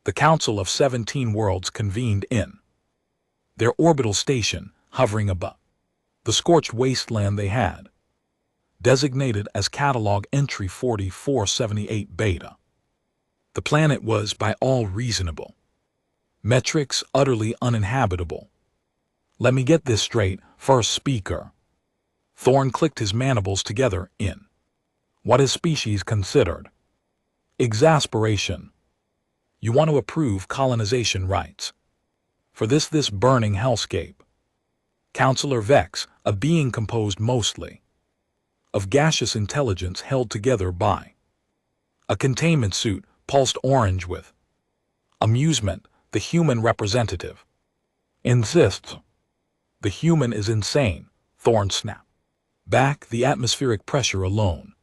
The Council of 17 Worlds convened in their orbital station, hovering above the scorched wasteland they had designated as Catalog Entry 4478 Beta. The planet was, by all reasonable metrics, utterly uninhabitable. Let me get this straight, first speaker. Thorn clicked his mandibles together in what his species considered exasperation. You want to approve colonization rights for this burning hellscape. Counselor Vex, a being composed mostly of gaseous intelligence held together by a containment suit, pulsed orange with amusement. The human representative insists. The human is insane, Thorn snapped back. The atmospheric pressure alone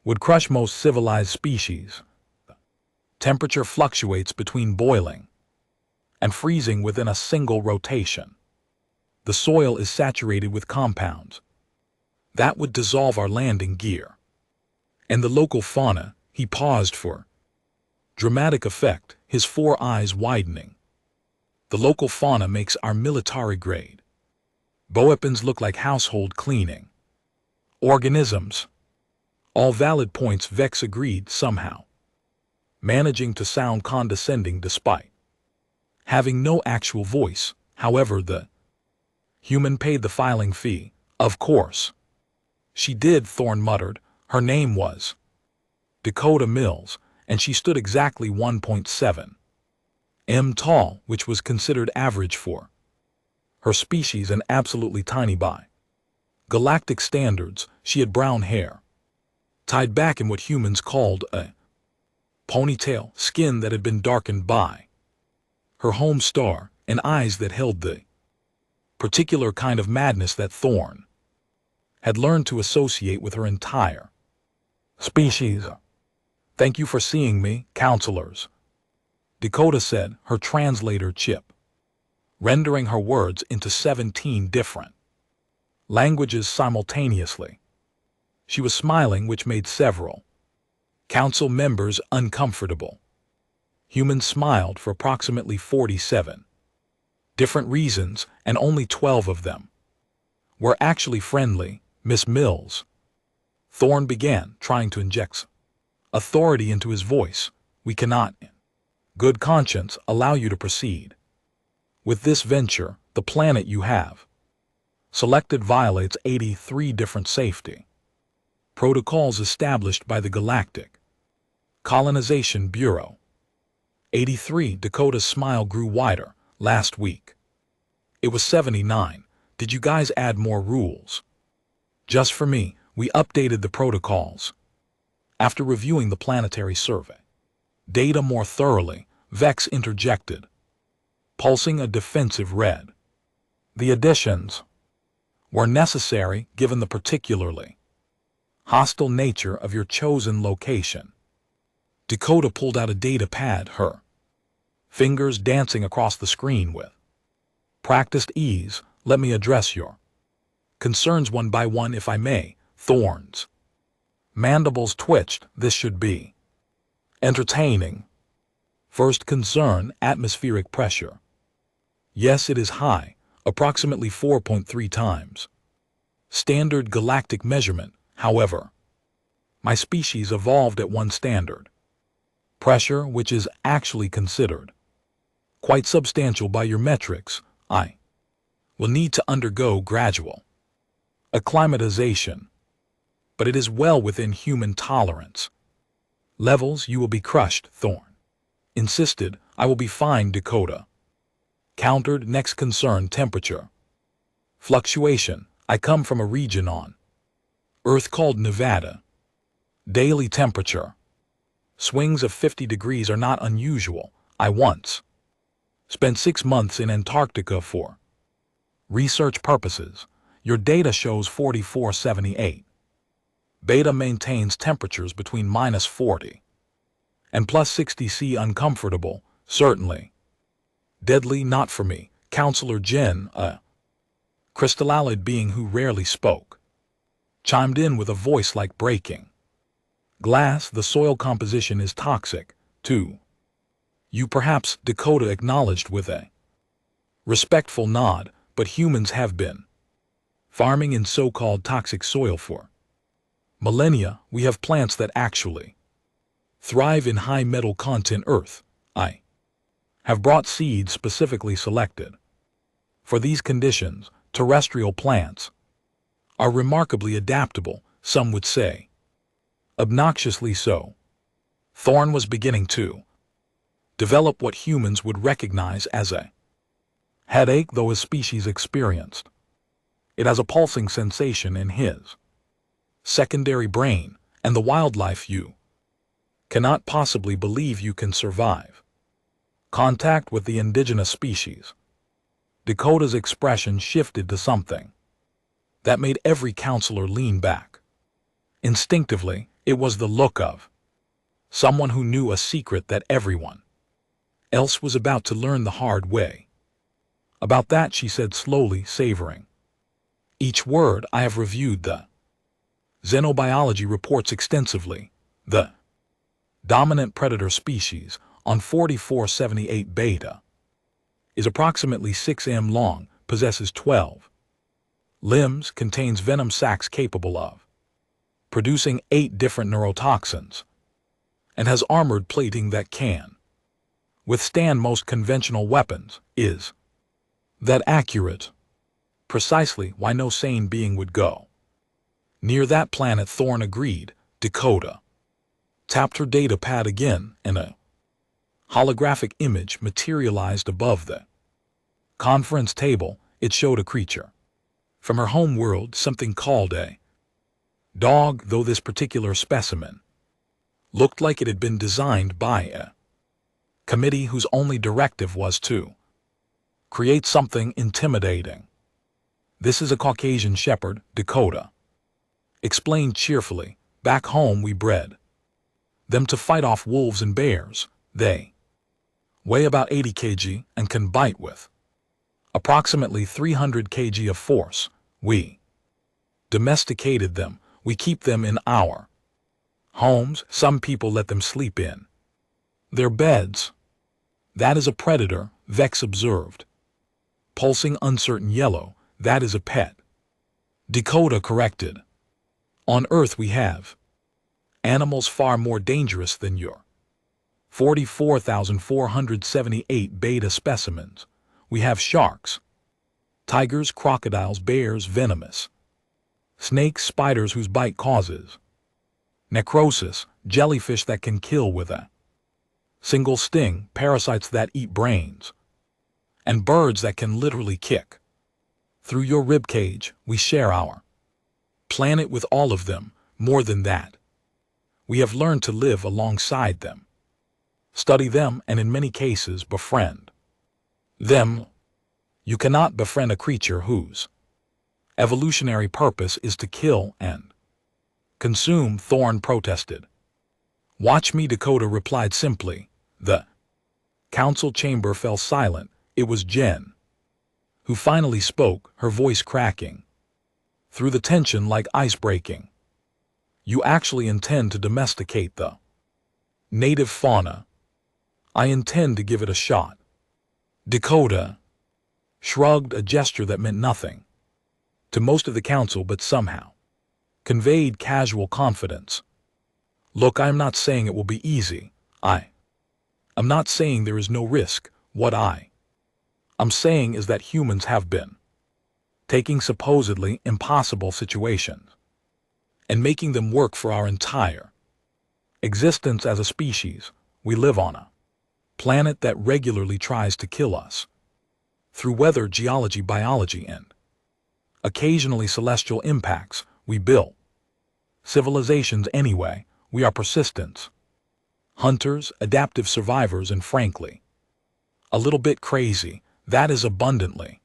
would crush most civilized species. Temperature fluctuates between boiling and freezing within a single rotation. The soil is saturated with compounds that would dissolve our landing gear. And the local fauna, he paused for dramatic effect, his 4 eyes widening. The local fauna makes our military-grade weapons look like household cleaning organisms. All valid points, Vex agreed somehow, managing to sound condescending despite having no actual voice. However, the human paid the filing fee, of course. She did, Thorn muttered. Her name was Dakota Mills, and she stood exactly 1.7 m tall, which was considered average for her species and absolutely tiny by galactic standards. She had brown hair, tied back in what humans called a ponytail, skin that had been darkened by her home star, and eyes that held the particular kind of madness that Thorn had learned to associate with her entire species. Thank you for seeing me, counselors, Dakota said, her translator chip rendering her words into 17 different languages simultaneously. She was smiling, which made several council members uncomfortable. Humans smiled for approximately 47 different reasons, and only 12 of them were actually friendly. Miss Mills, Thorn began, trying to inject authority into his voice, we cannot, in good conscience, allow you to proceed with this venture. The planet you have selected violates 83 different safety protocols established by the Galactic Colonization Bureau. 83. Dakota's smile grew wider. Last week it was 79. Did you guys add more rules? Just for me, we updated the protocols after reviewing the planetary survey data more thoroughly, Vex interjected, pulsing a defensive red. The additions were necessary given the particularly hostile nature of your chosen location. Dakota pulled out a data pad, her fingers dancing across the screen with practiced ease. Let me address your concerns one by one, if I may. Thorn's mandibles twitched. This should be entertaining. First concern, atmospheric pressure. Yes, it is high, approximately 4.3 times standard galactic measurement. However, my species evolved at one standard pressure, which is actually considered quite substantial by your metrics. I will need to undergo gradual acclimatization, but it is well within human tolerance levels. You will be crushed, Thorn insisted. I will be fine, Dakota countered. Next concern, temperature fluctuation. I come from a region on Earth called Nevada. Daily temperature swings of 50 degrees are not unusual. I once spent 6 months in Antarctica for research purposes. Your data shows 4478. Beta maintains temperatures between -40 and +60 C. Uncomfortable, certainly. Deadly not for me. Counselor Jen, a crystallized being who rarely spoke, chimed in with a voice like breaking glass. The soil composition is toxic, too. You perhaps, Dakota acknowledged with a respectful nod, but humans have been farming in so-called toxic soil for millennia. We have plants that actually thrive in high metal content earth. I have brought seeds specifically selected for these conditions. Terrestrial plants are remarkably adaptable, some would say. Obnoxiously so. Thorn was beginning to develop what humans would recognize as a headache, though his species experienced it as a pulsing sensation in his secondary brain, and the wildlife you cannot possibly believe you can survive contact with the indigenous species. Dakota's expression shifted to something that made every counselor lean back. Instinctively, it was the look of someone who knew a secret that everyone else was about to learn the hard way. About that, she said slowly, savoring each word. I have reviewed the xenobiology reports extensively. The dominant predator species on 4478 beta is approximately 6 m long, possesses 12 limbs, contains venom sacs capable of producing 8 different neurotoxins, and has armored plating that can withstand most conventional weapons. Is that accurate? Precisely why no sane being would go near that planet, Thorn agreed. Dakota tapped her data pad again, and a holographic image materialized above the conference table. It showed a creature from her home world, something called a dog, though this particular specimen looked like it had been designed by a committee whose only directive was to create something intimidating. This is a Caucasian shepherd, Dakota explained cheerfully. Back home we bred them to fight off wolves and bears. They weigh about 80 kg and can bite with approximately 300 kg of force. We domesticated them. We keep them in our homes. Some people let them sleep in their beds. That is a predator, Vex observed. Pulsing uncertain yellow, that is a pet, Dakota corrected. On Earth we have animals far more dangerous than your 44,478 beta specimens. We have sharks, tigers, crocodiles, bears, venomous snakes, spiders whose bite causes necrosis, jellyfish that can kill with a single sting, parasites that eat brains, and birds that can literally kick through your rib cage. We share our planet with all of them. More than that, we have learned to live alongside them, study them, and in many cases befriend them. You cannot befriend a creature whose evolutionary purpose is to kill and consume, Thorn protested. Watch me, Dakota replied simply. The council chamber fell silent. It was Jen who finally spoke, her voice cracking through the tension like ice breaking. You actually intend to domesticate the native fauna? I intend to give it a shot. Dakota shrugged, a gesture that meant nothing to most of the council but somehow conveyed casual confidence. Look, I'm not saying it will be easy. I'm not saying there is no risk. What I'm saying is that humans have been taking supposedly impossible situations and making them work for our entire existence as a species. We live on a planet that regularly tries to kill us through weather, geology, biology, and occasionally celestial impacts. We built civilizations anyway. We are persistence, hunters, adaptive survivors, and frankly, a little bit crazy. That is abundantly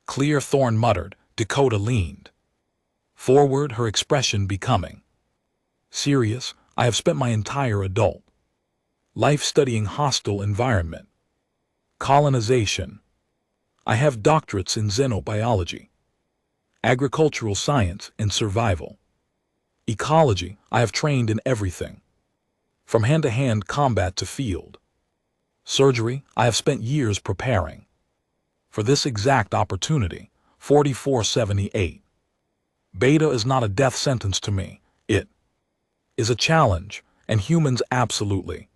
clear, Thorn muttered. Dakota leaned forward, her expression becoming serious. I have spent my entire adult life studying hostile environment colonization. I have doctorates in xenobiology, agricultural science, and survival ecology. I have trained in everything from hand-to-hand combat to field Surgery, I have spent years preparing. For this exact opportunity, 4478. Beta is not a death sentence to me. It is a challenge, and humans absolutely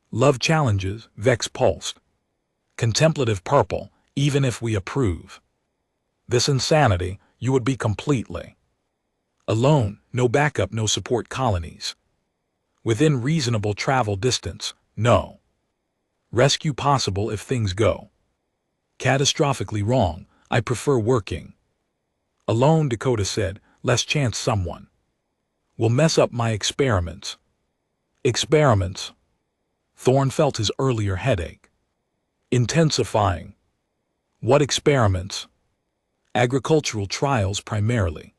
love challenges. Vex pulsed. Contemplative purple, even if we approve this insanity, you would be completely alone, no backup, no support colonies. Within reasonable travel distance, no rescue possible if things go catastrophically wrong. I prefer working alone, Dakota said, less chance someone will mess up my experiments. Experiments? Thorne felt his earlier headache intensifying. What experiments? Agricultural trials primarily.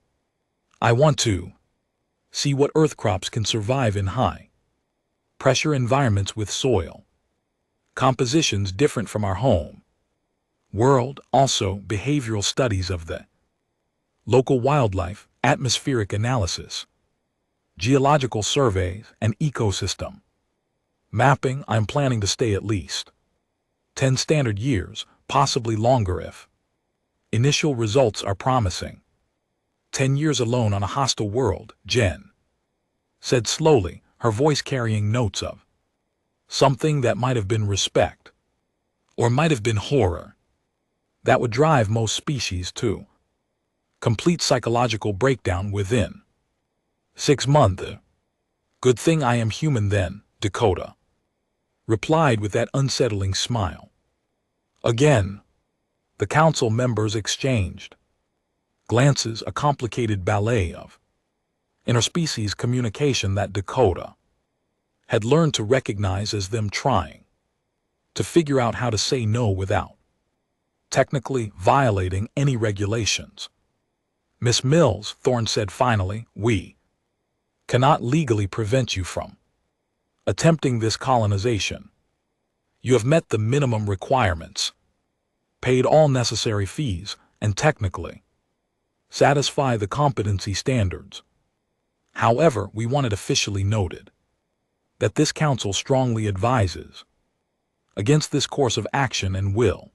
I want to see what earth crops can survive in high pressure environments with soil compositions different from our home world, also behavioral studies of the local wildlife, atmospheric analysis, geological surveys, and ecosystem mapping. I'm planning to stay at least 10 standard years, possibly longer if initial results are promising. 10 years alone on a hostile world, Jen said slowly, her voice carrying notes of something that might have been respect, or might have been horror. That would drive most species to complete psychological breakdown within 6 months. Good thing I am human then, Dakota replied with that unsettling smile. Again, the council members exchanged glances, a complicated ballet of interspecies communication that Dakota had learned to recognize as them trying to figure out how to say no without technically violating any regulations. Miss Mills, Thorne said finally, we cannot legally prevent you from attempting this colonization. You have met the minimum requirements, paid all necessary fees, and technically satisfy the competency standards. However, we want it officially noted that this council strongly advises against this course of action and will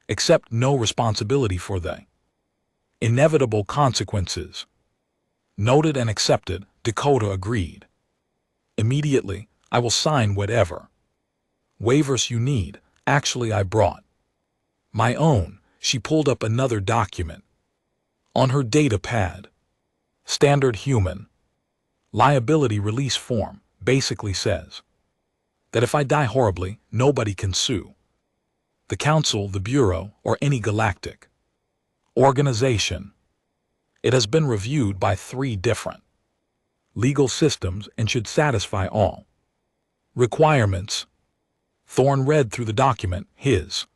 accept no responsibility for the inevitable consequences. Noted and accepted, Dakota agreed. Immediately, I will sign whatever waivers you need. Actually, I brought my own. She pulled up another document on her data pad. Standard human liability release form basically says that if I die horribly, nobody can sue the council, the bureau, or any galactic organization. It has been reviewed by 3 different legal systems and should satisfy all requirements. Thorne read through the document, his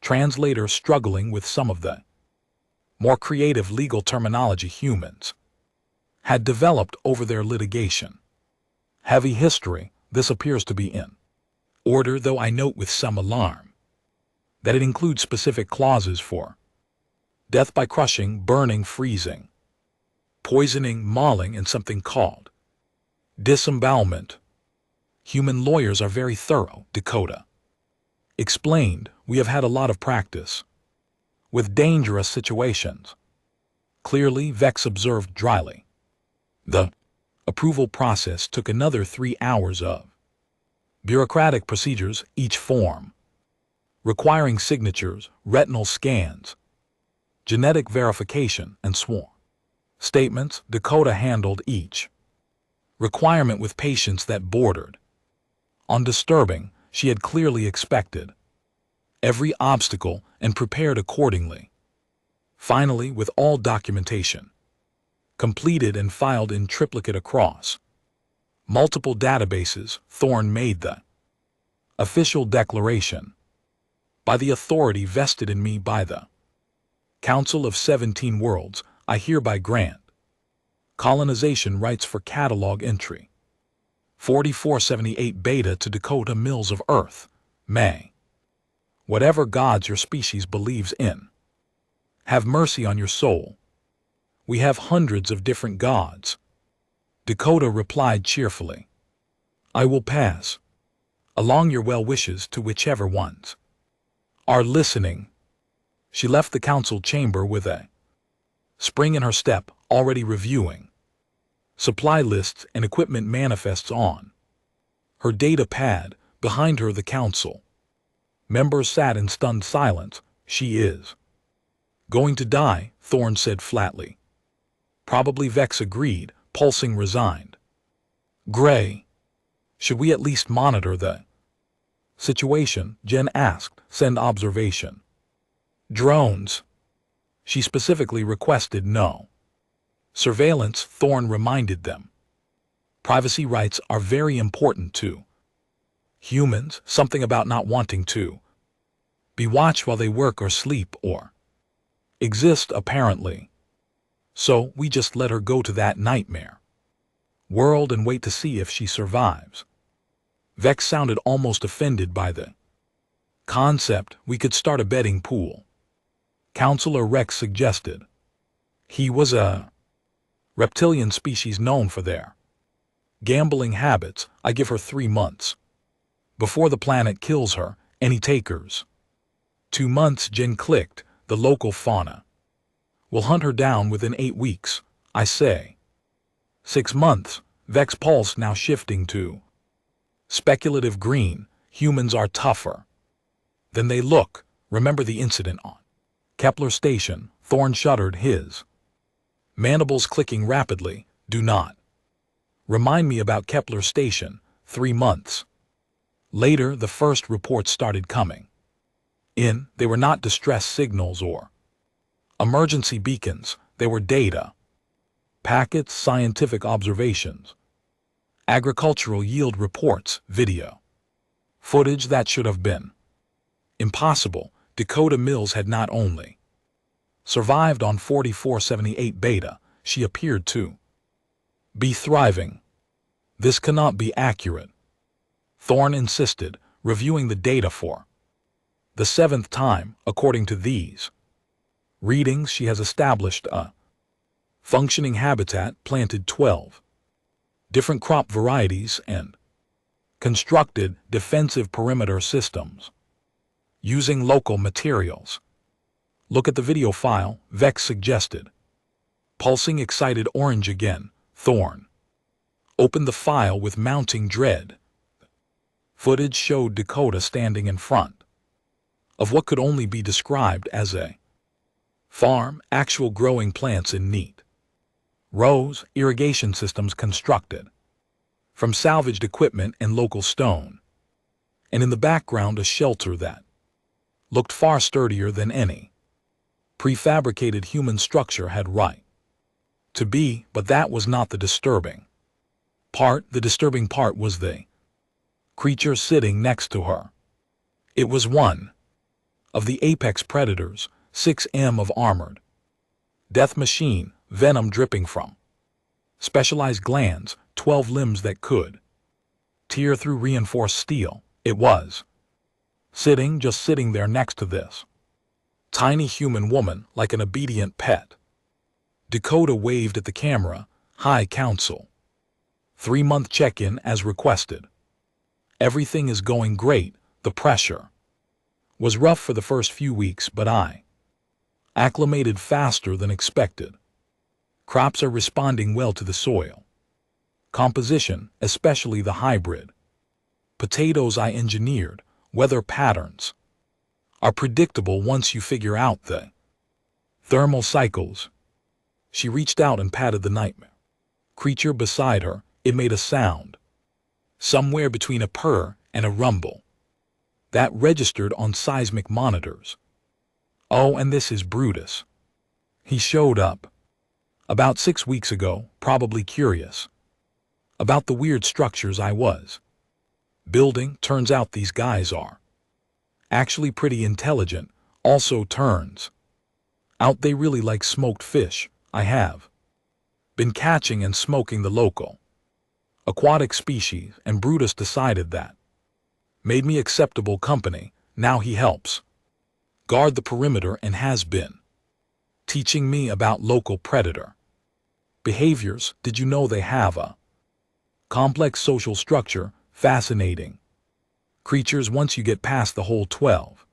translator struggling with some of the more creative legal terminology humans had developed over their litigation. Heavy history, this appears to be in order, though I note with some alarm that it includes specific clauses for death by crushing, burning, freezing, poisoning, mauling, and something called disembowelment. Human lawyers are very thorough, Dakota explained. We have had a lot of practice with dangerous situations. Clearly, Vex observed dryly. The approval process took another 3 hours of bureaucratic procedures, each form requiring signatures, retinal scans, genetic verification, and sworn statements. Dakota handled each requirement with patience that bordered on disturbing. She had clearly expected every obstacle and prepared accordingly. Finally, with all documentation completed and filed in triplicate across multiple databases, Thorne made the official declaration. By the authority vested in me by the Council of 17 Worlds, I hereby grant colonization rights for catalog entry 4478 Beta to Dakota Mills of Earth, May. Whatever gods your species believes in, have mercy on your soul. We have hundreds of different gods. Dakota replied cheerfully. I will pass along your well wishes to whichever ones are listening. She left the council chamber with a spring in her step, already reviewing supply lists and equipment manifests on her data pad. Behind her, the council members sat in stunned silence. She is going to die, Thorne said flatly. Probably, Vex agreed, pulsing resigned. Gray, should we at least monitor the situation? Jen asked. Send observation drones. She specifically requested no surveillance, Thorne reminded them. Privacy rights are very important to humans, something about not wanting to be watched while they work or sleep or exist, apparently. So we just let her go to that nightmare world and wait to see if she survives. Vex sounded almost offended by the concept. We could start a betting pool, Counselor Rex suggested. He was a reptilian species known for their gambling habits. I give her 3 months before the planet kills her. Any takers? 2 months, Jen clicked. The local fauna will hunt her down within 8 weeks, I say. 6 months, Vex pulse now shifting to speculative green. Humans are tougher than they look. Remember the incident on Kepler Station? Thorne shuddered, his mandibles clicking rapidly. Do not remind me about Kepler Station. 3 months later, the first reports started coming in. They were not distress signals or emergency beacons. They were data packets, scientific observations, agricultural yield reports, video footage that should have been impossible. Dakota Mills had not only survived on 4478 beta, she appeared to be thriving. This cannot be accurate, Thorne insisted, reviewing the data for the 7th time. According to these readings, she has established a functioning habitat, planted 12 different crop varieties, and constructed defensive perimeter systems using local materials. Look at the video file, Vex suggested. Pulsing excited orange again, Thorne opened the file with mounting dread. Footage showed Dakota standing in front of what could only be described as a farm, actual growing plants in neat rows, irrigation systems constructed from salvaged equipment and local stone, and in the background a shelter that looked far sturdier than any prefabricated human structure had right to be. But that was not the disturbing part. The disturbing part was the creature sitting next to her. It was one of the apex predators, 6M of armored death machine, venom dripping from specialized glands, 12 limbs that could tear through reinforced steel. It was just sitting there next to this tiny human woman like an obedient pet. Dakota waved at the camera. Hi, Council. 3-month check-in as requested. Everything is going great. The pressure was rough for the first few weeks, but I acclimated faster than expected. Crops are responding well to the soil composition, especially the hybrid potatoes I engineered. Weather patterns are predictable once you figure out the thermal cycles. She reached out and patted the nightmare creature beside her. It made a sound somewhere between a purr and a rumble that registered on seismic monitors. Oh, and this is Brutus. He showed up about 6 weeks ago, probably curious about the weird structures I was building. Turns out these guys are actually pretty intelligent. Also turns out they really like smoked fish. I have been catching and smoking the local aquatic species, and Brutus decided that made me acceptable company. Now he helps guard the perimeter and has been teaching me about local predator behaviors. Did you know they have a complex social structure? Fascinating. Creatures once you get past the whole 12.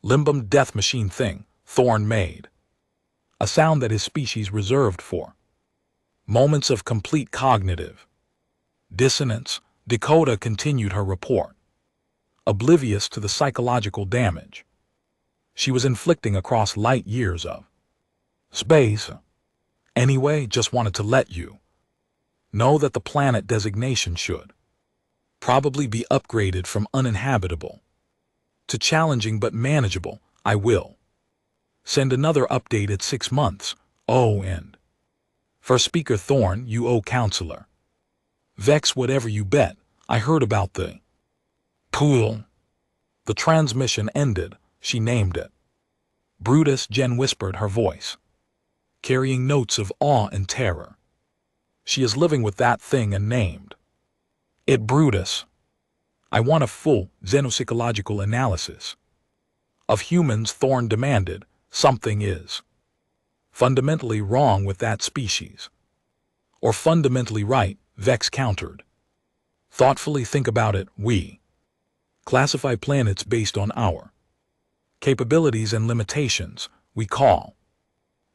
Limbum death machine thing, Thorne made. A sound that his species reserved for moments of complete cognitive dissonance. Dakota continued her report, oblivious to the psychological damage she was inflicting across light years of space. Anyway, just wanted to let you know that the planet designation should probably be upgraded from uninhabitable to challenging but manageable. I will send another update at 6 months. Oh, and for Speaker Thorne, you owe Counselor Vex whatever you bet. I heard about the pool. The transmission ended. She named it Brutus. Jen whispered, her voice carrying notes of awe and terror. She is living with that thing and named it Brutus. I want a full xenopsychological analysis of humans. Thorne demanded. Something is fundamentally wrong with that species. Or fundamentally right, Vex countered. Thoughtfully think about it. We classify planets based on our capabilities and limitations. We call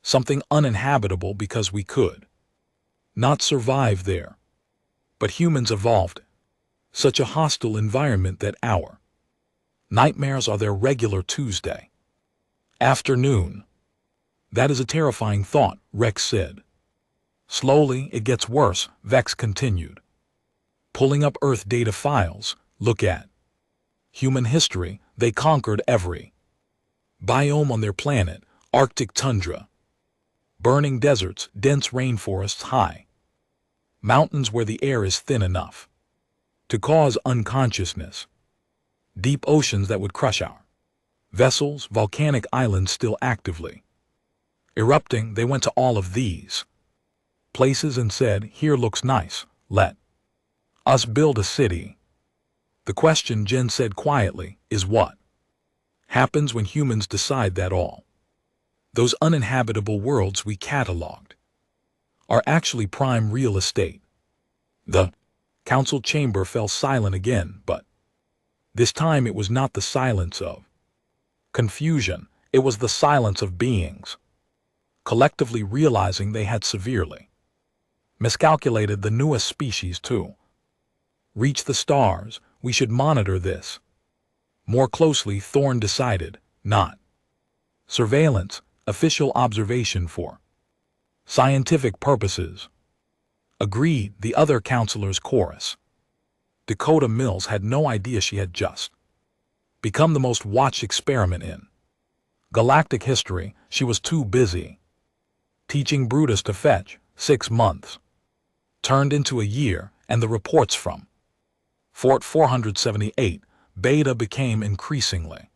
something uninhabitable because we could not survive there. But humans evolved such a hostile environment that our nightmares are their regular Tuesday afternoon. That is a terrifying thought, Rex said. Slowly, it gets worse, Vex continued, pulling up Earth data files. Look at human history. They conquered every biome on their planet: Arctic tundra, burning deserts, dense rainforests, high mountains where the air is thin enough to cause unconsciousness, deep oceans that would crush our vessels, volcanic islands still actively erupting. They went to all of these places and said, here looks nice, let us build a city. The question, Jen said quietly, is what happens when humans decide that all those uninhabitable worlds we cataloged are actually prime real estate? The council chamber fell silent again, but this time it was not the silence of confusion. It was the silence of beings collectively realizing they had severely miscalculated the newest species to reach the stars. We should monitor this more closely, Thorne decided. Not surveillance, official observation for scientific purposes. Agreed, the other counselors chorus. Dakota Mills had no idea she had just become the most watched experiment in galactic history. She was too busy teaching Brutus to fetch. 6 months turned into a year, and the reports from Fort 478 Beta became increasingly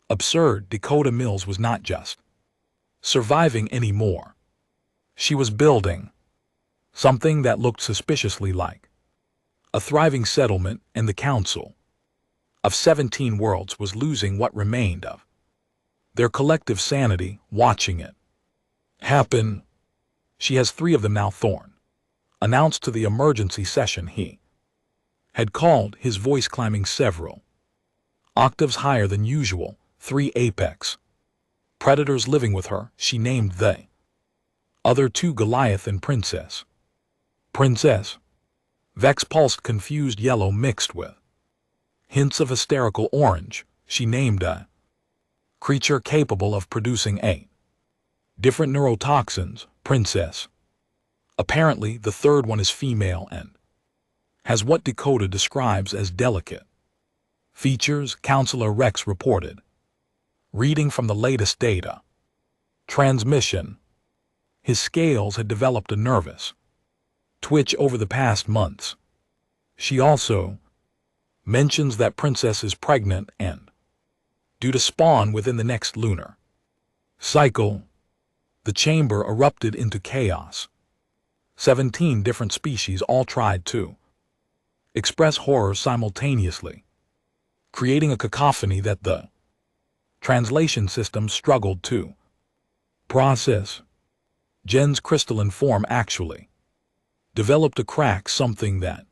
absurd. Dakota Mills was not just surviving anymore. She was building something that looked suspiciously like a thriving settlement, and the Council of 17 Worlds was losing what remained of their collective sanity watching it happen. She has 3 of them now, Thorne announced to the emergency session he had called, his voice climbing several octaves higher than usual. 3 apex predators living with her. She named the other 2 Goliath and Princess. Princess? Vex pulsed, confused yellow mixed with hints of hysterical orange. She named a creature capable of producing 8 different neurotoxins. Princess. Apparently, the third one is female and has what Dakota describes as delicate features, Counselor Rex reported, reading from the latest data transmission. His scales had developed a nervous twitch over the past months. She also mentions that Princess is pregnant and due to spawn within the next lunar cycle. The chamber erupted into chaos. 17 different species all tried to express horror simultaneously, creating a cacophony that the translation system struggled to process. Jen's crystalline form actually developed a crack, something that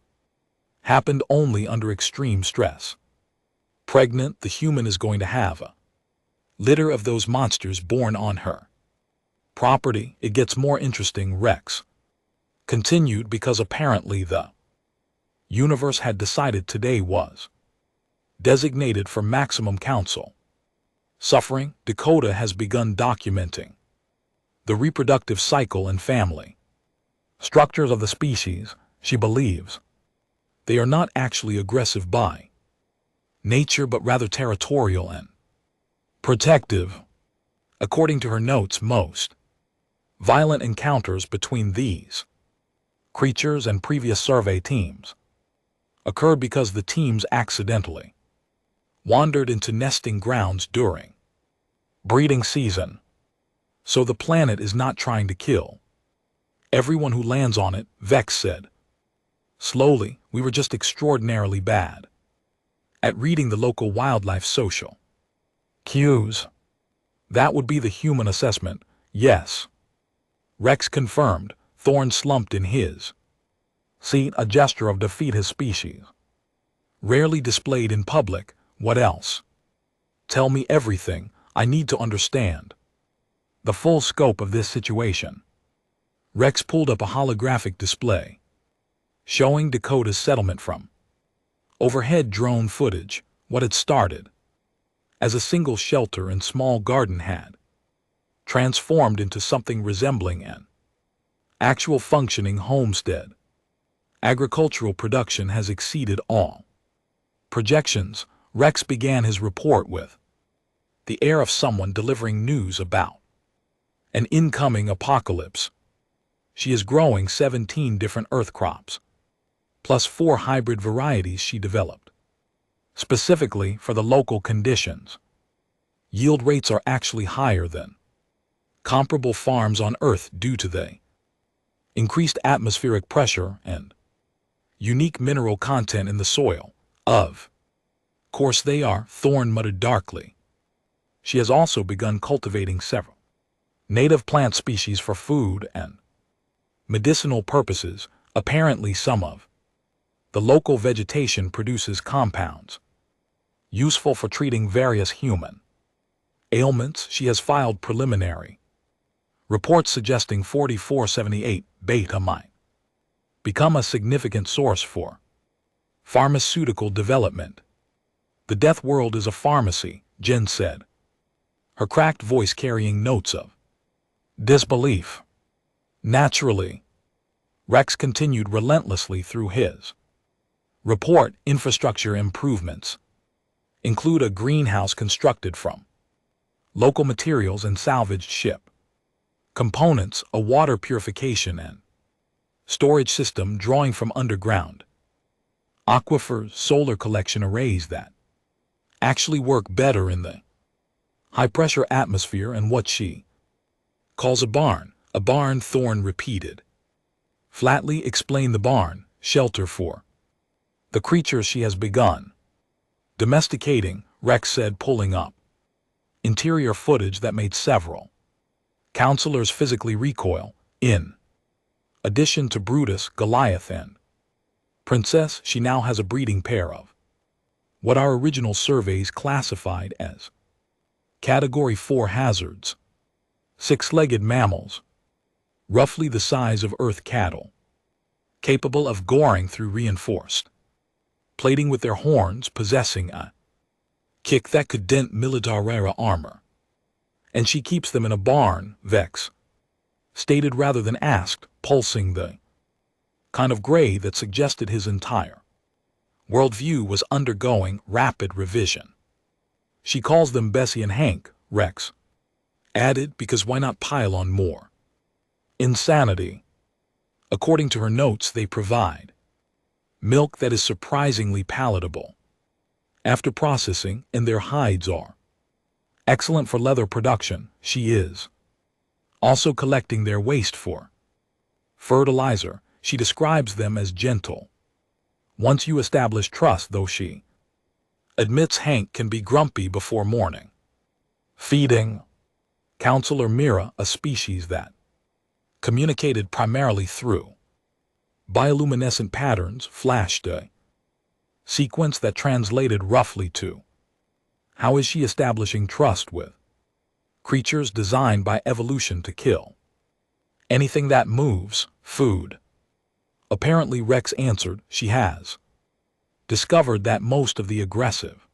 happened only under extreme stress. Pregnant, the human is going to have a litter of those monsters born on her property. It gets more interesting, Rex continued, because apparently the universe had decided today was designated for maximum council suffering. Dakota has begun documenting the reproductive cycle and family structures of the species. She believes they are not actually aggressive by nature, but rather territorial and protective. According to her notes, most violent encounters between these creatures and previous survey teams occurred because the teams accidentally wandered into nesting grounds during breeding season. So the planet is not trying to kill everyone who lands on it, Vex said. Slowly, we were just extraordinarily bad at reading the local wildlife social cues. That would be the human assessment, yes. Rex confirmed. Thorne slumped in his seat, a gesture of defeat his species rarely displayed in public. What else? Tell me everything. I need to understand the full scope of this situation. Rex pulled up a holographic display showing Dakota's settlement from overhead drone footage. What had started as a single shelter and small garden had transformed into something resembling an actual functioning homestead. Agricultural production has exceeded all projections. Rex began his report with the air of someone delivering news about an incoming apocalypse. She is growing 17 different earth crops, plus 4 hybrid varieties she developed specifically for the local conditions. Yield rates are actually higher than comparable farms on Earth due to the increased atmospheric pressure and unique mineral content in the soil. Of course they are, Thorne muttered darkly. She has also begun cultivating several native plant species for food and medicinal purposes. Apparently some of the local vegetation produces compounds useful for treating various human ailments. She has filed preliminary reports suggesting 4478 beta might become a significant source for pharmaceutical development. The death world is a pharmacy, Jen said, her cracked voice carrying notes of disbelief. Naturally, Rex continued relentlessly through his report. Infrastructure improvements include a greenhouse constructed from local materials and salvaged ship components, a water purification and storage system drawing from underground aquifers, solar collection arrays that actually work better in the high-pressure atmosphere, and what she calls a barn, Thorne repeated. Flatly explain the barn, shelter for the creatures she has begun domesticating, Rex said, pulling up interior footage that made several counselors physically recoil. In addition to Brutus, Goliath, and Princess, she now has a breeding pair of what our original surveys classified as Category 4 hazards, 6-legged mammals, roughly the size of earth cattle, capable of goring through reinforced plating with their horns, possessing a kick that could dent military armor. And she keeps them in a barn, Vex stated rather than asked, pulsing the kind of gray that suggested his entire worldview was undergoing rapid revision. She calls them Bessie and Hank, Rex added, because why not pile on more insanity? According to her notes, they provide milk that is surprisingly palatable after processing, and their hides are excellent for leather production. She is also collecting their waste for fertilizer. She describes them as gentle once you establish trust, though she admits Hank can be grumpy before morning feeding. Counselor Mira, a species that communicated primarily through bioluminescent patterns, flashed a sequence that translated roughly to How is she establishing trust with creatures designed by evolution to kill anything that moves? Food. Apparently, Rex answered, she has discovered that most of the aggressive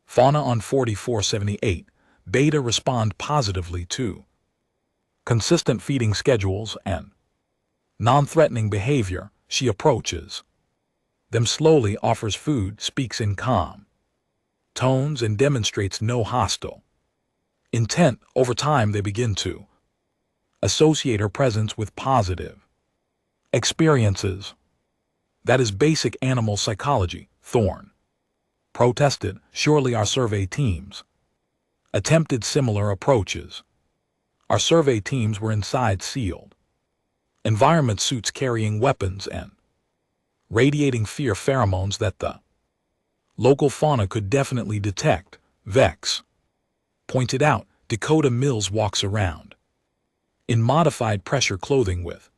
fauna on 4478 Beta respond positively to consistent feeding schedules and non-threatening behavior. She approaches them slowly, offers food, speaks in calm tones, and demonstrates no hostile intent. Over time, they begin to associate her presence with positive experiences. That is basic animal psychology. Thorn protested. Surely our survey teams attempted similar approaches. Our survey teams were inside sealed environment suits carrying weapons and radiating fear pheromones that the local fauna could definitely detect. Vex pointed out. Dakota Mills walks around in modified pressure clothing with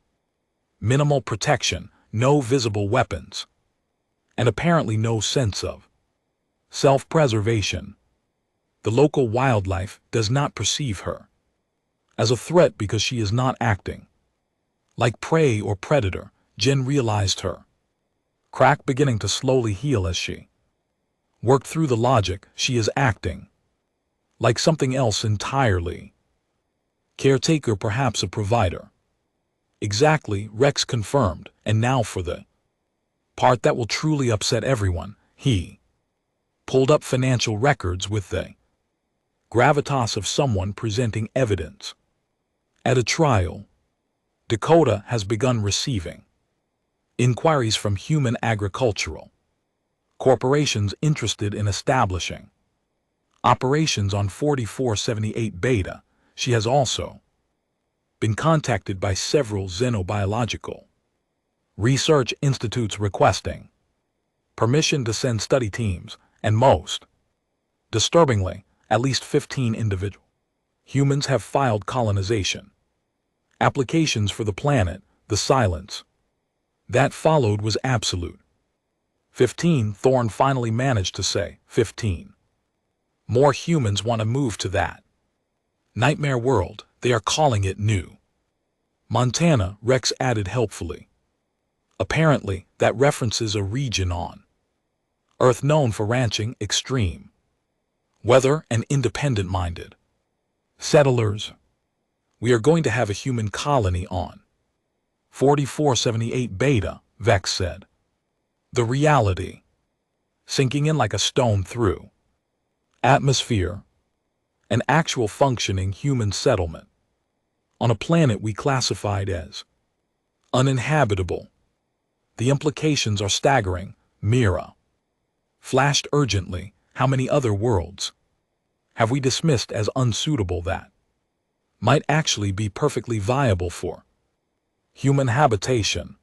minimal protection, no visible weapons, and apparently no sense of self-preservation. The local wildlife does not perceive her as a threat because she is not acting like prey or predator. Jen realized her crack beginning to slowly heal as she worked through the logic. She is acting like something else entirely. Caretaker, perhaps a provider. Exactly, Rex confirmed. And now for the part that will truly upset everyone. He pulled up financial records with the gravitas of someone presenting evidence at a trial. Dakota has begun receiving inquiries from human agricultural corporations interested in establishing operations on 4478 Beta. She has also been contacted by several xenobiological research institutes requesting permission to send study teams, and most disturbingly, at least 15 individual humans have filed colonization applications for the planet. The silence that followed was absolute. 15, Thorne finally managed to say. 15 more humans want to move to that nightmare world. They are calling it New Montana, Rex added helpfully. Apparently, that references a region on Earth known for ranching, extreme weather, and independent-minded settlers. We are going to have a human colony on 4478 Beta, Vex said. The reality sinking in like a stone through atmosphere. An actual functioning human settlement on a planet we classified as uninhabitable. The implications are staggering. Mira flashed urgently. How many other worlds have we dismissed as unsuitable that might actually be perfectly viable for human habitation?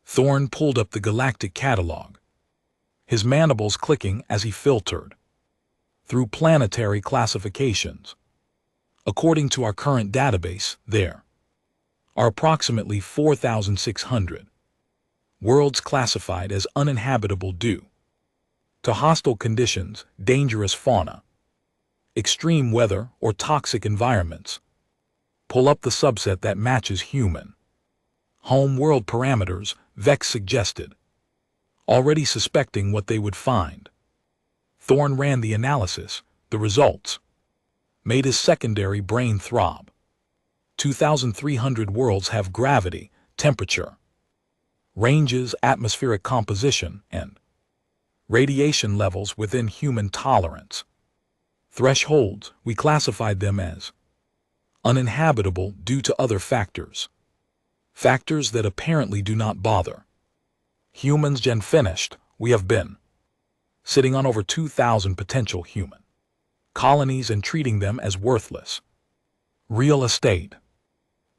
Thorne pulled up the galactic catalog, his mandibles clicking as he filtered through planetary classifications. According to our current database, there are approximately 4,600 worlds classified as uninhabitable due to hostile conditions, dangerous fauna, extreme weather, or toxic environments. Pull up the subset that matches human home world parameters, Vex suggested, already suspecting what they would find. Thorne ran the analysis. The results made his secondary brain throb. 2,300 worlds have gravity, temperature ranges, atmospheric composition, and radiation levels within human tolerance thresholds. We classified them as uninhabitable due to other factors that apparently do not bother humans. Jen finished. We have been sitting on over 2,000 potential human colonies and treating them as worthless real estate.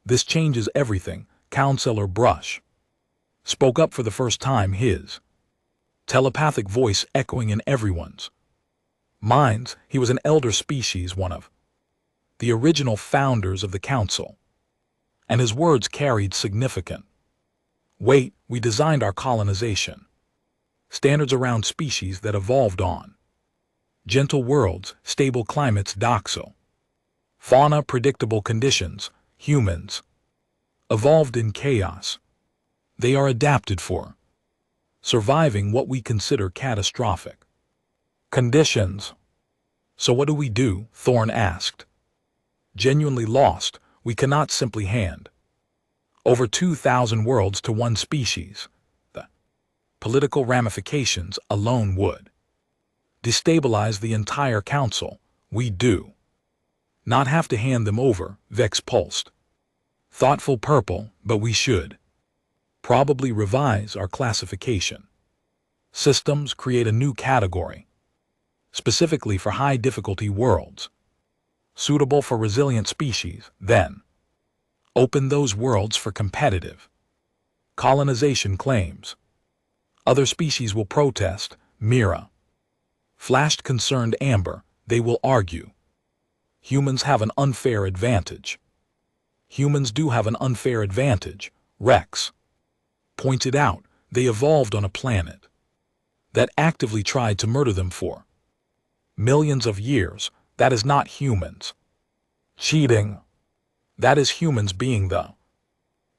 This changes everything. Counselor Brush spoke up for the first time, his telepathic voice echoing in everyone's minds. He was an elder species, one of the original founders of the council, and his words carried significant weight. We designed our colonization standards around species that evolved on Gentle worlds, stable climates, doxo. Fauna, predictable conditions, humans. Evolved in chaos. They are adapted for surviving what we consider catastrophic conditions. So what do we do? Thorne asked. Genuinely lost, we cannot simply hand over 2,000 worlds to one species. The political ramifications alone would destabilize the entire council. We do not have to hand them over, Vex pulsed. Thoughtful purple, but we should probably revise our classification systems, create a new category, specifically for high-difficulty worlds, suitable for resilient species, then open those worlds for competitive colonization claims. Other species will protest, Mira flashed concerned Amber. They will argue humans have an unfair advantage. Humans do have an unfair advantage, Rex pointed out. They evolved on a planet that actively tried to murder them for millions of years. That is not humans cheating. That is humans being the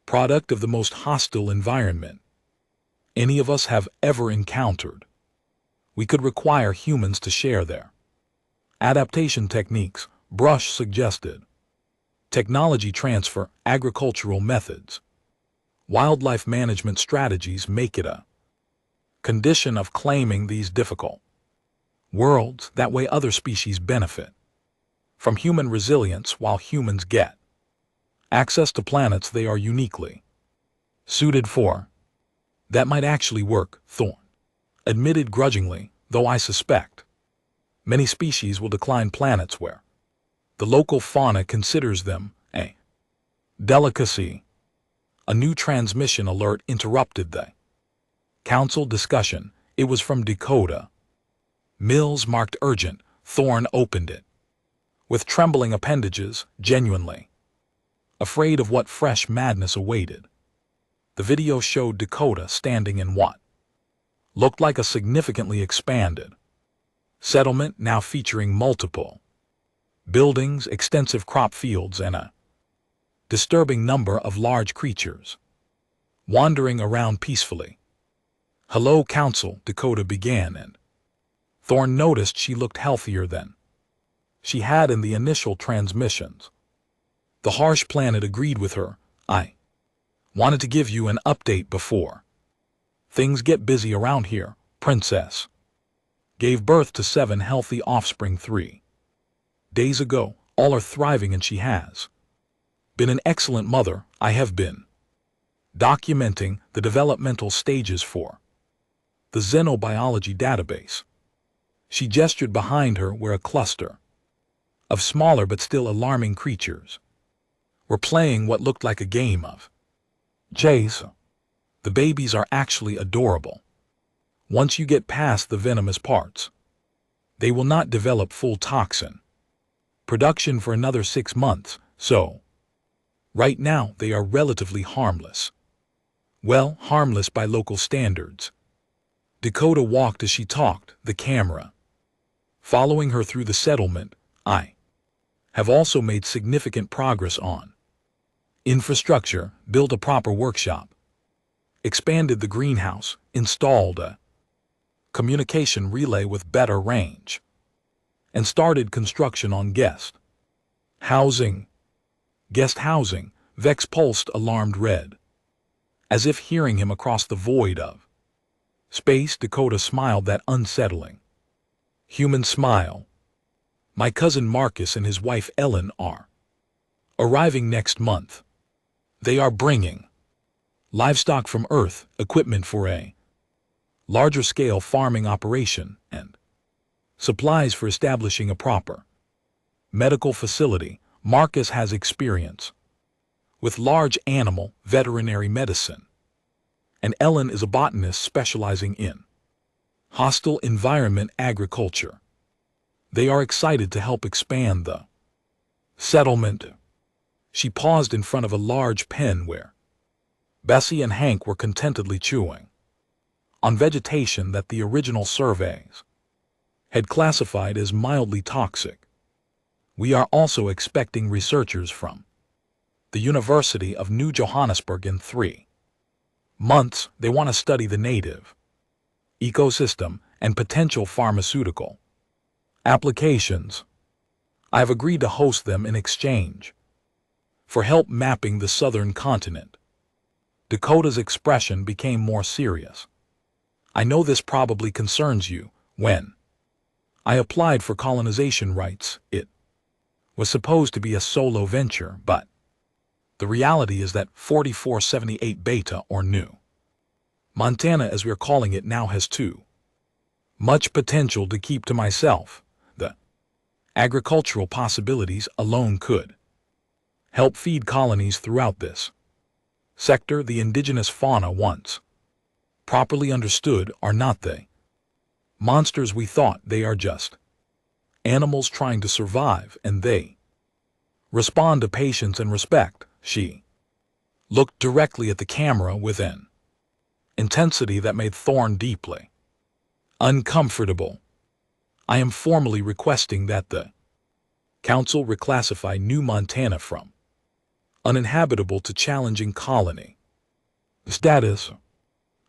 product of the most hostile environment any of us have ever encountered. We could require humans to share their adaptation techniques, Brush suggested. Technology transfer, agricultural methods, wildlife management strategies make it a condition of claiming these difficult worlds. That way other species benefit from human resilience while humans get access to planets they are uniquely suited for. That might actually work, Thorne admitted grudgingly, though I suspect many species will decline planets where the local fauna considers them a delicacy. A new transmission alert interrupted the council discussion. It was from Dakota. Mills marked urgent. Thorne opened it with trembling appendages, genuinely afraid of what fresh madness awaited. The video showed Dakota standing in what looked like a significantly expanded settlement, now featuring multiple buildings, extensive crop fields, and a disturbing number of large creatures wandering around peacefully. Hello, Council, Dakota began, and Thorne noticed she looked healthier than she had in the initial transmissions. The harsh planet agreed with her. I wanted to give you an update before things get busy around here. Princess gave birth to 7 healthy offspring 3 days ago. All are thriving and she has been an excellent mother. I have been documenting the developmental stages for the xenobiology database. She gestured behind her where a cluster of smaller but still alarming creatures were playing what looked like a game of chase. The babies are actually adorable. Once you get past the venomous parts, they will not develop full toxin production for another 6 months, so right now they are relatively harmless. Well, harmless by local standards. Dakota walked as she talked, the camera following her through the settlement. I have also made significant progress on infrastructure, built a proper workshop, expanded the greenhouse, installed a communication relay with better range, and started construction on guest housing. Guest housing, Vex pulsed, alarmed red, as if hearing him across the void of space. Dakota smiled, that unsettling human smile. My cousin Marcus and his wife Ellen are arriving next month. They are bringing livestock from Earth, equipment for a larger-scale farming operation, and supplies for establishing a proper medical facility. Marcus has experience with large animal veterinary medicine, and Ellen is a botanist specializing in hostile environment agriculture. They are excited to help expand the settlement. She paused in front of a large pen where Bessie and Hank were contentedly chewing on vegetation that the original surveys had classified as mildly toxic. We are also expecting researchers from the University of New Johannesburg in 3 months. They want to study the native ecosystem and potential pharmaceutical applications. I have agreed to host them in exchange for help mapping the southern continent. Dakota's expression became more serious. I know this probably concerns you. When I applied for colonization rights, it was supposed to be a solo venture, but the reality is that 4478 Beta, or New Montana as we're calling it now, has too much potential to keep to myself. The agricultural possibilities alone could help feed colonies throughout this sector. The indigenous fauna, once properly understood, are not the monsters we thought. They are just animals trying to survive, and they respond to patience and respect. She looked directly at the camera with an intensity that made Thorne deeply uncomfortable. I am formally requesting that the Council reclassify New Montana from uninhabitable to challenging colony status.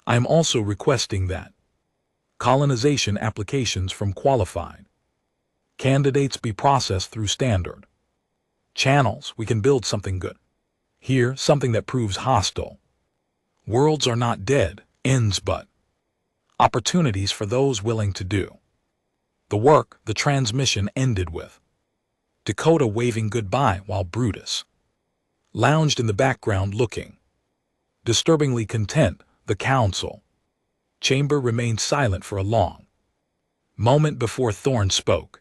I am also requesting that colonization applications from qualified candidates be processed through standard channels. We can build something good here, something that proves hostile worlds are not dead ends, but opportunities for those willing to do the work. The transmission ended with Dakota waving goodbye while Brutus lounged in the background looking disturbingly content. The council chamber remained silent for a long moment before Thorne spoke.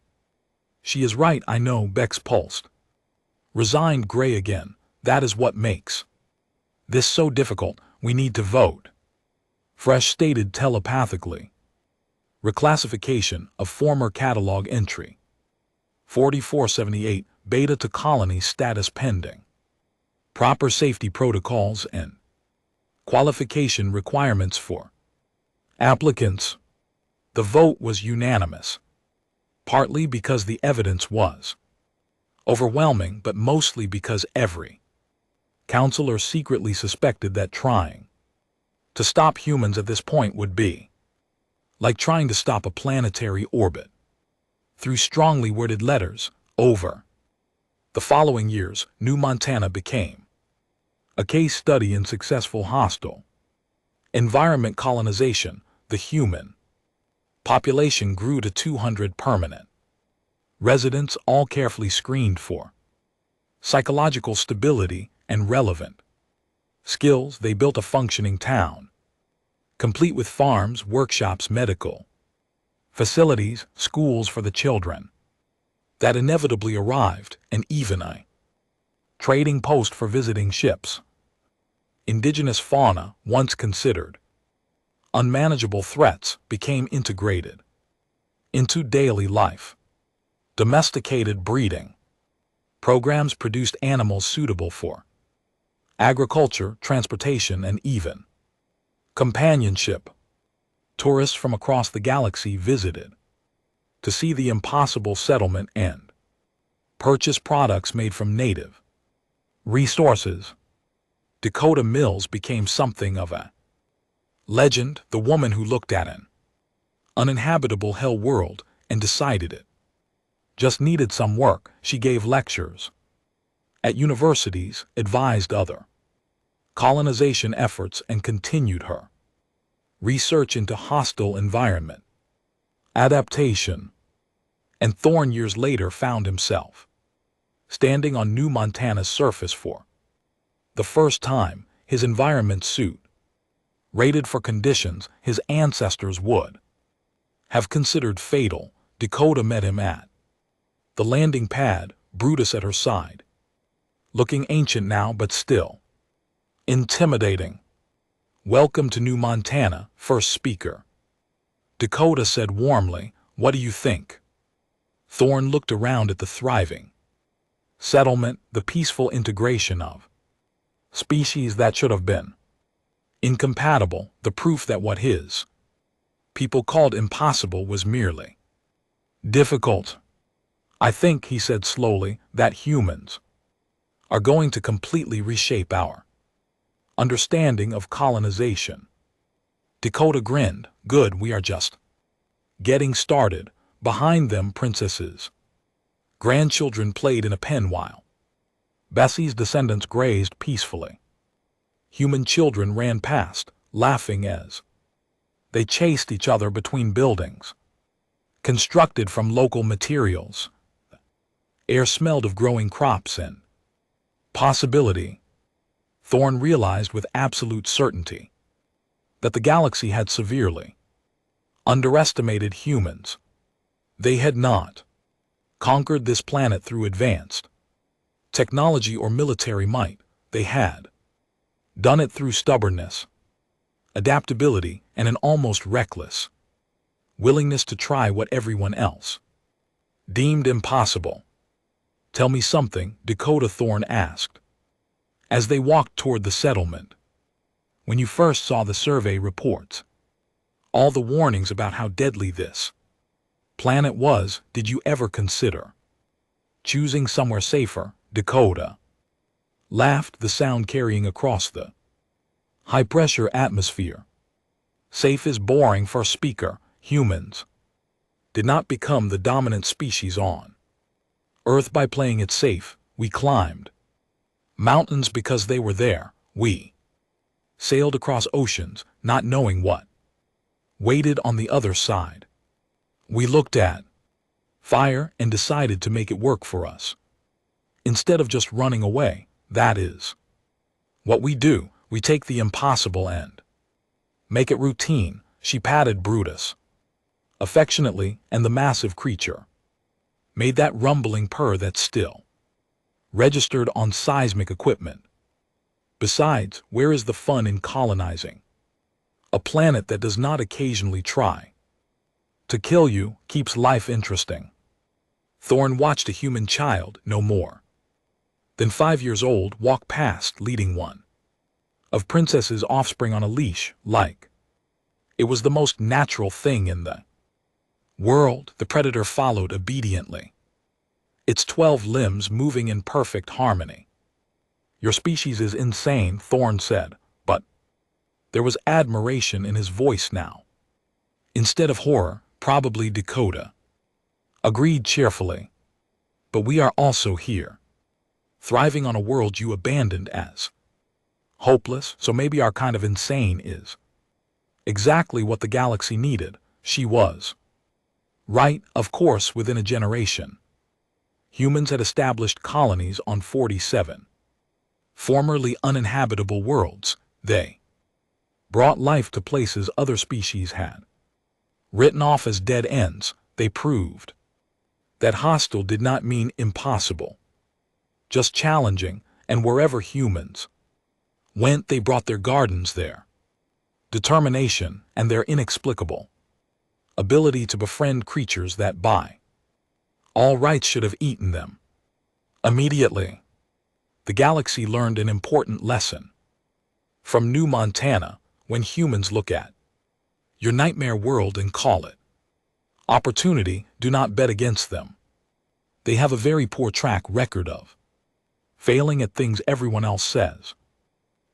She is right, I know. Bex pulsed, resigned gray again. That is what makes this so difficult. We need to vote. Fresh stated telepathically. Reclassification of former catalog entry 4478 Beta to colony status pending. Proper safety protocols and qualification requirements for applicants. The vote was unanimous, partly because the evidence was overwhelming, but mostly because every counselor secretly suspected that trying to stop humans at this point would be like trying to stop a planetary orbit. Through strongly worded letters, over the following years, New Montana became a case study in successful hostile environment colonization. The human population grew to 200 permanent residents, all carefully screened for psychological stability and relevant skills. They built a functioning town, complete with farms, workshops, medical facilities, schools for the children that inevitably arrived, and even a trading post for visiting ships. Indigenous fauna, once considered unmanageable threats, became integrated into daily life. Domesticated breeding programs produced animals suitable for agriculture, transportation, and even companionship. Tourists from across the galaxy visited to see the impossible settlement and purchase products made from native resources. Dakota Mills became something of a legend, the woman who looked at an uninhabitable hell world and decided it just needed some work. She gave lectures at universities, advised other colonization efforts, and continued her research into hostile environment adaptation. And Thorne years later found himself standing on New Montana's surface for the first time. His environment suit rated for conditions his ancestors would have considered fatal. Dakota met him at the landing pad, Brutus at her side, looking ancient now but still intimidating. "Welcome to New Montana, first speaker," Dakota said warmly. "What do you think?" Thorne looked around at the thriving settlement, the peaceful integration of species that should have been incompatible, the proof that what his people called impossible was merely Difficult. I think, he said slowly, that humans are going to completely reshape our understanding of colonization. Dakota grinned. Good, we are just getting started. Behind them, princesses' grandchildren played in a pen while Bessie's descendants grazed peacefully. Human children ran past, laughing as they chased each other between buildings constructed from local materials. Air smelled of growing crops and possibility. Thorne realized with absolute certainty that the galaxy had severely underestimated humans. They had not conquered this planet through advanced technology or military might. They had done it through stubbornness, adaptability, and an almost reckless willingness to try what everyone else deemed impossible. Tell me something, Dakota, Thorne asked, as they walked toward the settlement. When you first saw the survey reports, all the warnings about how deadly this planet was, did you ever consider choosing somewhere safer? Dakota laughed, the sound carrying across the high-pressure atmosphere. Safe is boring for a speaker. Humans did not become the dominant species on Earth by playing it safe. We climbed mountains because they were there. We sailed across oceans, not knowing what waited on the other side. We looked at fire and decided to make it work for us. Instead of just running away, that is what we do. We take the impossible and make it routine. She patted Brutus affectionately, and the massive creature made that rumbling purr that still registered on seismic equipment. Besides, where is the fun in colonizing a planet that does not occasionally try to kill you? Keeps life interesting. Thorne watched a human child, no more than 5 years old, walk past, leading one of Princess's offspring on a leash, like it was the most natural thing in the world. The predator followed obediently, its 12 limbs moving in perfect harmony. Your species is insane, Thorne said, but there was admiration in his voice now, instead of horror. Probably, Dakota agreed cheerfully. But we are also here, thriving on a world you abandoned as hopeless, so maybe our kind of insane is exactly what the galaxy needed. She was right. Of course, within a generation, humans had established colonies on 47 formerly uninhabitable worlds. They brought life to places other species had written off as dead ends. They proved that hostile did not mean impossible, just challenging, and wherever humans went, they brought their gardens there, determination, and their inexplicable ability to befriend creatures that by all rights should have eaten them. Immediately, the galaxy learned an important lesson from New Montana. When humans look at your nightmare world and call it opportunity, do not bet against them. They have a very poor track record of failing at things everyone else says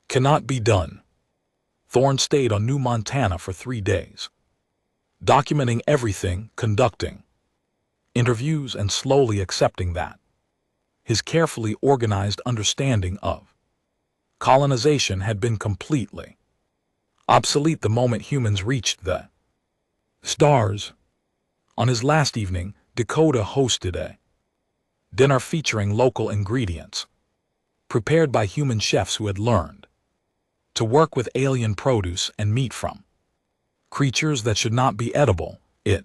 cannot be done. Thorne stayed on New Montana for 3 days, documenting everything, conducting interviews, and slowly accepting that his carefully organized understanding of colonization had been completely obsolete the moment humans reached the stars. On his last evening, Dakota hosted a dinner featuring local ingredients, prepared by human chefs who had learned to work with alien produce and meat from creatures that should not be edible. It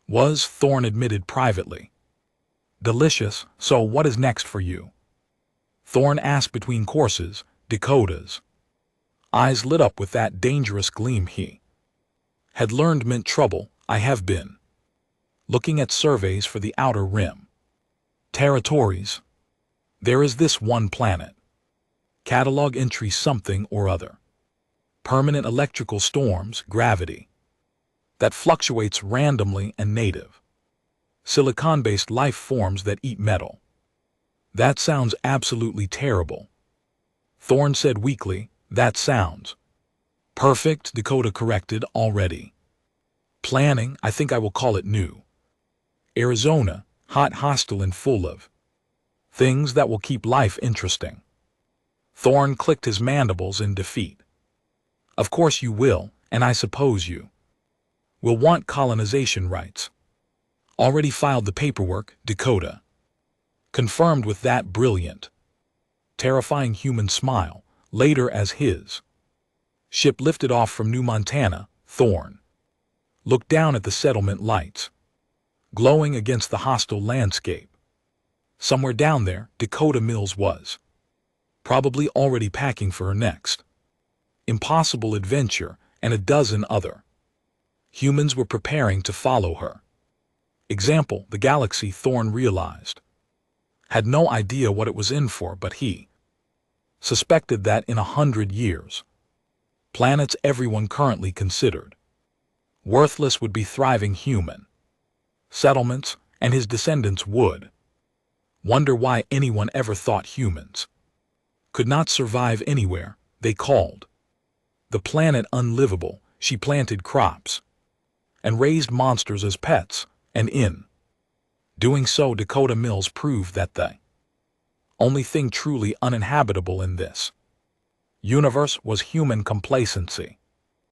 was, Thorne admitted privately, delicious. So what is next for you? Thorne asked between courses. Dakota's eyes lit up with that dangerous gleam he had learned meant trouble. I have been looking at surveys for the Outer Rim territories. There is this one planet, catalog entry something or other, permanent electrical storms, gravity that fluctuates randomly, and native silicon-based life forms that eat metal. That sounds absolutely terrible. Thorne said weakly. That sounds perfect, Dakota corrected already. Planning, I think I will call it new. Arizona, hot, hostile, and full of things that will keep life interesting. Thorne clicked his mandibles in defeat. Of course you will, and I suppose you will want colonization rights. Already filed the paperwork, Dakota confirmed with that brilliant, terrifying human smile. Later, as his ship lifted off from New Montana, Thorne looked down at the settlement lights, glowing against the hostile landscape. Somewhere down there, Dakota Mills was probably already packing for her next impossible adventure, and a dozen other humans were preparing to follow her. Example, the galaxy, Thorne realized, had no idea what it was in for, but he suspected that in 100 years, planets everyone currently considered worthless would be thriving human settlements, and his descendants would wonder why anyone ever thought humans could not survive anywhere they called the planet unlivable. She planted crops and raised monsters as pets, and in doing so, Dakota Mills proved that the only thing truly uninhabitable in this universe was human complacency.